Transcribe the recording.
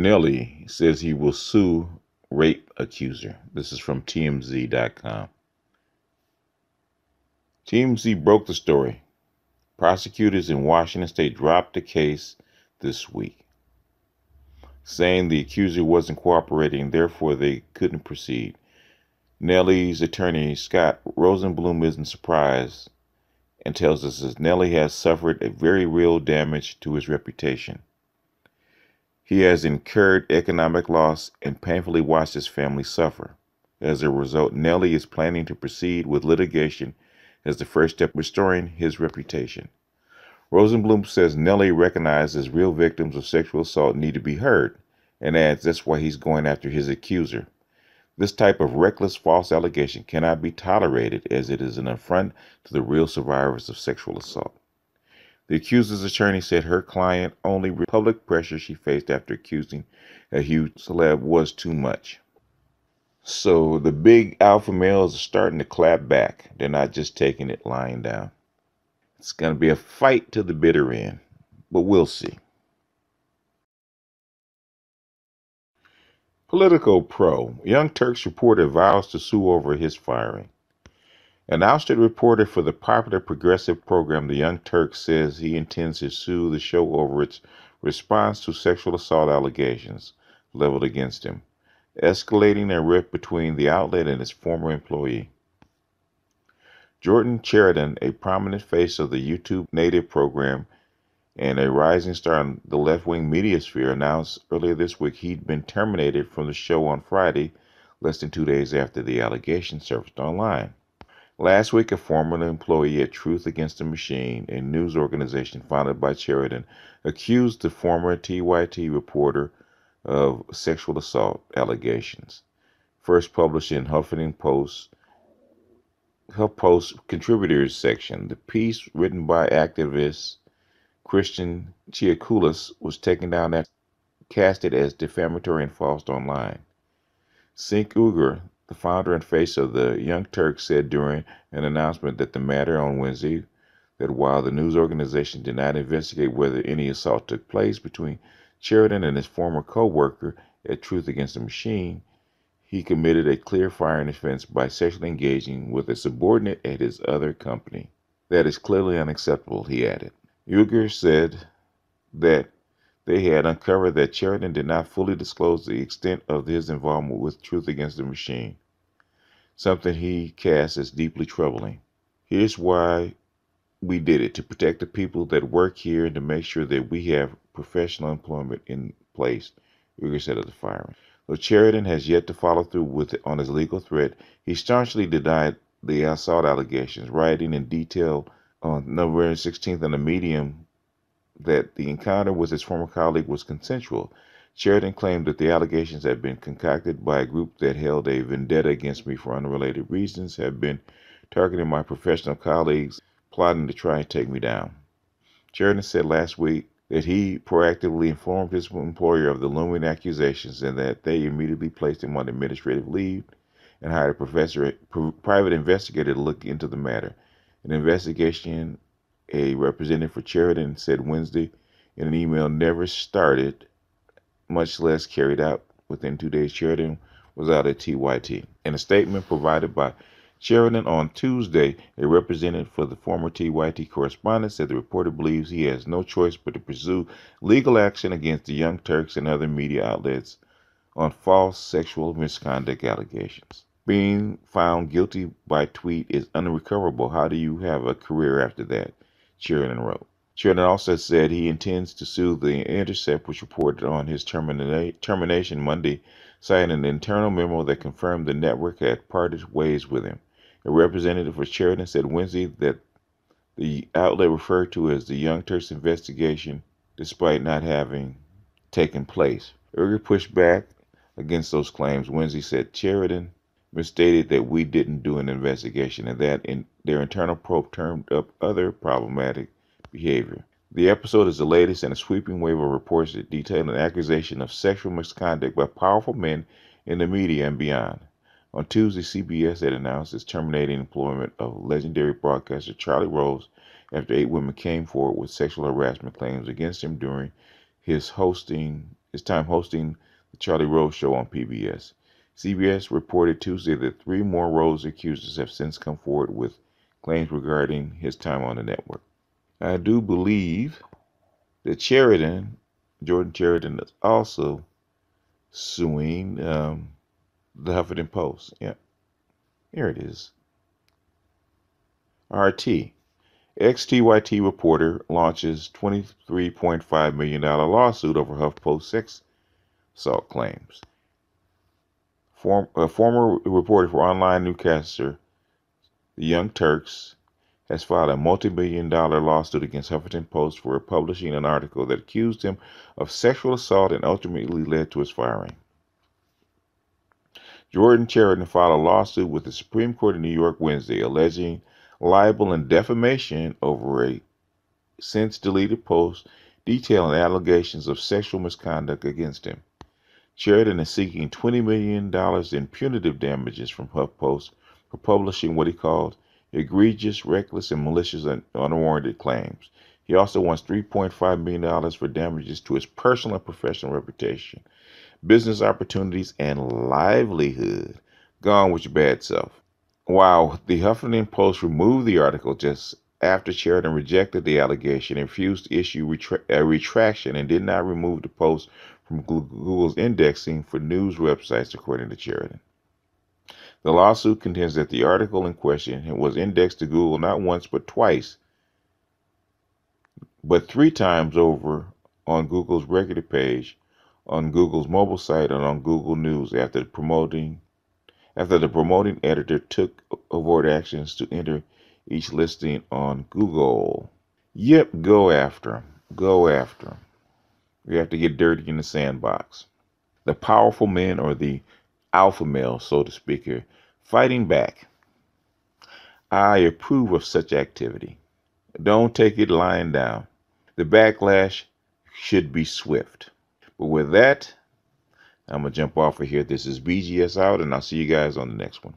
Nelly says he will sue rape accuser. This is from TMZ.com. TMZ broke the story. Prosecutors in Washington state dropped the case this week, saying the accuser wasn't cooperating, therefore they couldn't proceed. Nelly's attorney, Scott Rosenblum, isn't surprised and tells us that Nelly has suffered a very real damage to his reputation. He has incurred economic loss and painfully watched his family suffer. As a result, Nelly is planning to proceed with litigation as the first step restoring his reputation. Rosenblum says Nelly recognizes real victims of sexual assault need to be heard, and adds that's why he's going after his accuser. This type of reckless false allegation cannot be tolerated, as it is an affront to the real survivors of sexual assault. The accuser's attorney said her client only public pressure she faced after accusing a huge celeb was too much. So the big alpha males are starting to clap back. They're not just taking it lying down. It's going to be a fight to the bitter end, but we'll see. Politico Pro. Young Turks reporter vows to sue over his firing. An ousted reporter for the popular progressive program The Young Turks says he intends to sue the show over its response to sexual assault allegations leveled against him, escalating a rift between the outlet and its former employee. Jordan Chariton, a prominent face of the YouTube native program and a rising star in the left-wing media sphere, announced earlier this week he'd been terminated from the show on Friday, less than 2 days after the allegations surfaced online. Last week, a former employee at Truth Against the Machine, a news organization founded by Chariton, accused the former TYT reporter of sexual assault allegations. First published in Huffington Post contributors section, the piece, written by activist Christian Chiakulis, was taken down after casted as defamatory and false online. Sink Uger, the founder and face of the Young Turks, said during an announcement that the matter on Wednesday that while the news organization did not investigate whether any assault took place between Chariton and his former co-worker at Truth Against the Machine, he committed a clear firing offense by sexually engaging with a subordinate at his other company. That is clearly unacceptable, he added. Uger said that they had uncovered that Chariton did not fully disclose the extent of his involvement with Truth Against the Machine, something he cast as deeply troubling. Here's why we did it: to protect the people that work here and to make sure that we have professional employment in place, Uger said of the firing. Though Chariton has yet to follow through on his legal threat, he staunchly denied the assault allegations, writing in detail on November 16th on a Medium that the encounter with his former colleague was consensual. Chariton claimed that the allegations had been concocted by a group that held a vendetta against me for unrelated reasons, had been targeting my professional colleagues, plotting to try and take me down. Chariton said last week that he proactively informed his employer of the looming accusations and that they immediately placed him on administrative leave and hired a private investigator to look into the matter. An investigation, a representative for Chariton said Wednesday in an email, never started, much less carried out. Within 2 days, Chariton was out at TYT. In a statement provided by Chariton on Tuesday, a representative for the former TYT correspondent said the reporter believes he has no choice but to pursue legal action against the Young Turks and other media outlets on false sexual misconduct allegations. Being found guilty by tweet is unrecoverable. How do you have a career after that? Chariton wrote. Chariton also said he intends to sue The Intercept, which reported on his termination Monday, citing an internal memo that confirmed the network had parted ways with him. A representative for Chariton said Wednesday that the outlet referred to as the Young Turks investigation, despite not having taken place. Uger pushed back against those claims. Wednesday said Chariton misstated that we didn't do an investigation and that their internal probe turned up other problematic behavior. The episode is the latest in a sweeping wave of reports that detail an accusation of sexual misconduct by powerful men in the media and beyond. On Tuesday, CBS had announced its terminating employment of legendary broadcaster Charlie Rose after 8 women came forward with sexual harassment claims against him during his hosting time hosting the Charlie Rose Show on PBS. CBS reported Tuesday that 3 more Rose accusers have since come forward with claims regarding his time on the network. I do believe that Jordan Chariton, is also suing the Huffington Post. Yeah, here it is. RT. Ex-TYT reporter launches $23.5 million lawsuit over HuffPost sex assault claims. A former reporter for online newscaster, the Young Turks, has filed a multi-million-dollar lawsuit against Huffington Post for publishing an article that accused him of sexual assault and ultimately led to his firing. Jordan Chariton filed a lawsuit with the Supreme Court in New York Wednesday, alleging libel and defamation over a since-deleted post detailing allegations of sexual misconduct against him. Chariton is seeking $20 million in punitive damages from HuffPost for publishing what he called egregious, reckless, and malicious and unwarranted claims. He also wants $3.5 million for damages to his personal and professional reputation, business opportunities, and livelihood. Gone with your bad self. Wow, the Huffington Post removed the article just after Chariton rejected the allegation and refused to issue a retraction and did not remove the post from Google's indexing for news websites, according to Chariton. The lawsuit contends that the article in question was indexed to Google not once but twice, but 3 times over on Google's regular page, on Google's mobile site, and on Google News after the promoting editor took overt actions to enter each listing on Google. Yep, go after him. Go after him. We have to get dirty in the sandbox. The powerful men, or the alpha males, so to speak, are fighting back. I approve of such activity. Don't take it lying down. The backlash should be swift. But with that, I'm going to jump off of here. This is BGS out, and I'll see you guys on the next one.